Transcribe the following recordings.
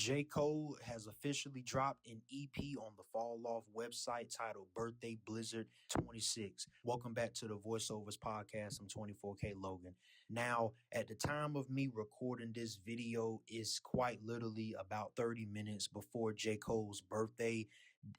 J. Cole has officially dropped an EP on the Fall Off website titled Birthday Blizzard 26. Welcome back to the Voiceovers Podcast. I'm 24K Logan. Now, at the time of me recording this video, is quite literally about 30 minutes before J. Cole's birthday.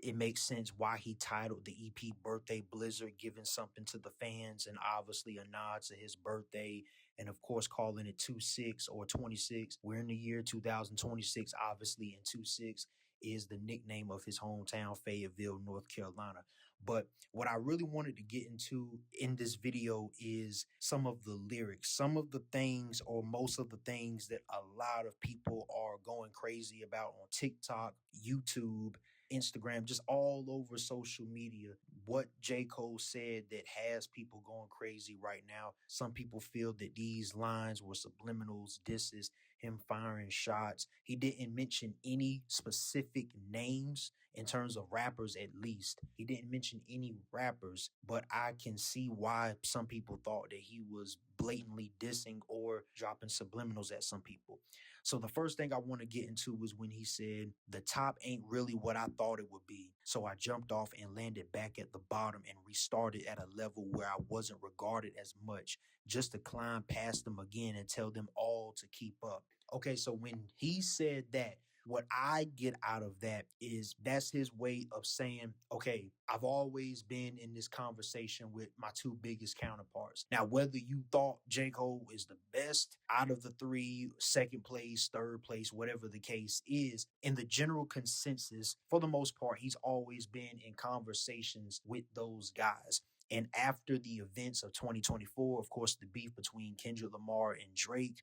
It makes sense why he titled the EP Birthday Blizzard, giving something to the fans and obviously a nod to his birthday. And of course, calling it 26 or 26. We're in the year 2026, obviously, and 26 is the nickname of his hometown, Fayetteville, North Carolina. But what I really wanted to get into in this video is some of the lyrics, some of the things or most of the things that a lot of people are going crazy about on TikTok, YouTube, Instagram, just all over social media. What J. Cole said that has people going crazy right now. Some people feel that these lines were subliminals, disses, him firing shots. He didn't mention any specific names in terms of rappers, at least. He didn't mention any rappers, but I can see why some people thought that he was blatantly dissing or dropping subliminals at some people. So the first thing I want to get into was when he said, the top ain't really what I thought it would be. So I jumped off and landed back at the bottom and restarted at a level where I wasn't regarded as much, just to climb past them again and tell them all to keep up. Okay, so when he said that, what I get out of that is that's his way of saying, okay, I've always been in this conversation with my two biggest counterparts. Now, whether you thought J. Cole is the best out of the three, second place, third place, whatever the case is, in the general consensus, for the most part, he's always been in conversations with those guys. And after the events of 2024, of course, the beef between Kendrick Lamar and Drake,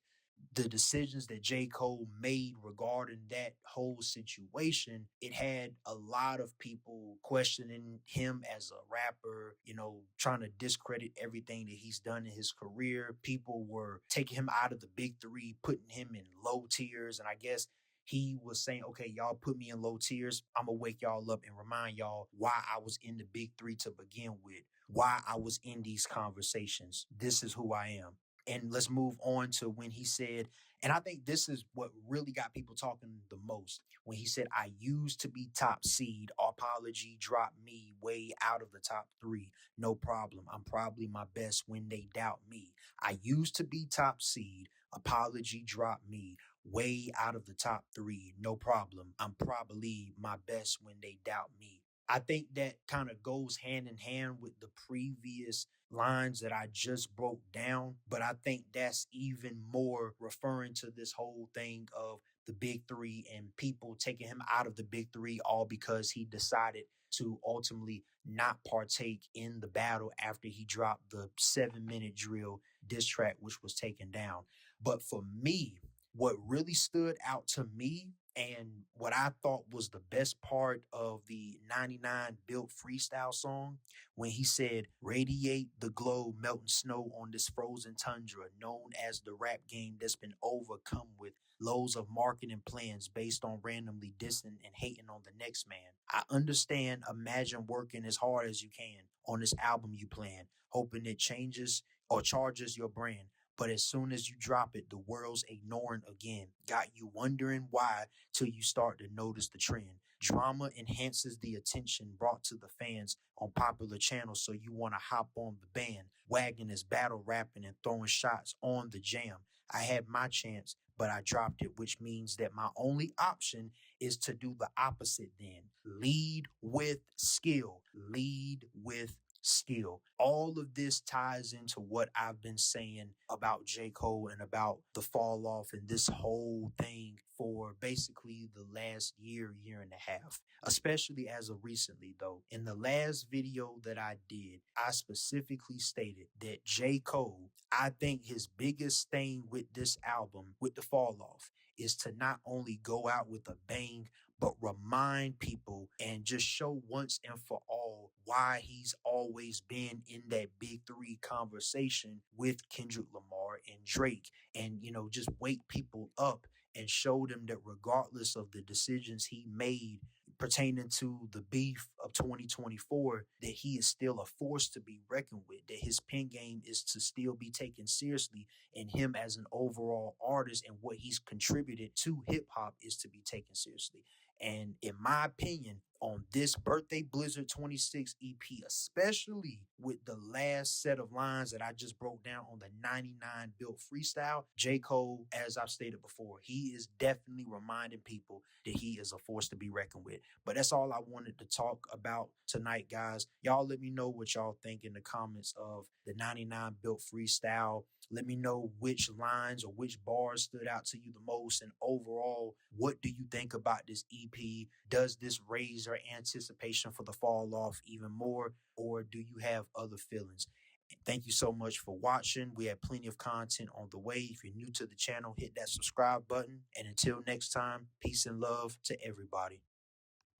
the decisions that J. Cole made regarding that whole situation, it had a lot of people questioning him as a rapper, trying to discredit everything that he's done in his career. People were taking him out of the big three, putting him in low tiers. And I guess he was saying, okay, y'all put me in low tiers. I'm going to wake y'all up and remind y'all why I was in the big three to begin with, why I was in these conversations. This is who I am. And let's move on to when he said, and I think this is what really got people talking the most, when he said, I used to be top seed, apology dropped me way out of the top three. No problem. I'm probably my best when they doubt me. I used to be top seed, apology dropped me way out of the top three. No problem. I'm probably my best when they doubt me. I think that kind of goes hand in hand with the previous lines that I just broke down, but I think that's even more referring to this whole thing of the big three and people taking him out of the big three, all because he decided to ultimately not partake in the battle after he dropped the 7-minute drill diss track, which was taken down. But for me, what really stood out to me and what I thought was the best part of the 99 Built freestyle song, when he said, radiate the glow, melting snow on this frozen tundra, known as the rap game that's been overcome with loads of marketing plans based on randomly dissing and hating on the next man. I understand, imagine working as hard as you can on this album you plan, hoping it changes or charges your brand. But as soon as you drop it, the world's ignoring again. Got you wondering why till you start to notice the trend. Drama enhances the attention brought to the fans on popular channels, so you want to hop on the band. Wagon is battle rapping and throwing shots on the jam. I had my chance, but I dropped it, which means that my only option is to do the opposite then. Lead with skill. Lead with skill. All of this ties into what I've been saying about J. Cole and about the fall off and this whole thing for basically the last year and a half, especially as of recently though. In the last video that I did, I specifically stated that J. Cole, I think his biggest thing with this album, with the fall off, is to not only go out with a bang, but remind people and just show once and for all why he's always been in that big three conversation with Kendrick Lamar and Drake. And, just wake people up and show them that regardless of the decisions he made pertaining to the beef of 2024, that he is still a force to be reckoned with, that his pen game is to still be taken seriously, and him as an overall artist and what he's contributed to hip hop is to be taken seriously. And in my opinion, on this Birthday Blizzard 26 EP, especially with the last set of lines that I just broke down on the 99 Built freestyle, J. Cole, as I've stated before, he is definitely reminding people that he is a force to be reckoned with. But that's all I wanted to talk about tonight, guys. Y'all let me know what y'all think in the comments of the 99 Built freestyle. Let me know which lines or which bars stood out to you the most. And overall, what do you think about this EP? Does this raise your anticipation for the fall off even more? Or do you have other feelings? Thank you so much for watching. We have plenty of content on the way. If you're new to the channel, hit that subscribe button. And until next time, peace and love to everybody.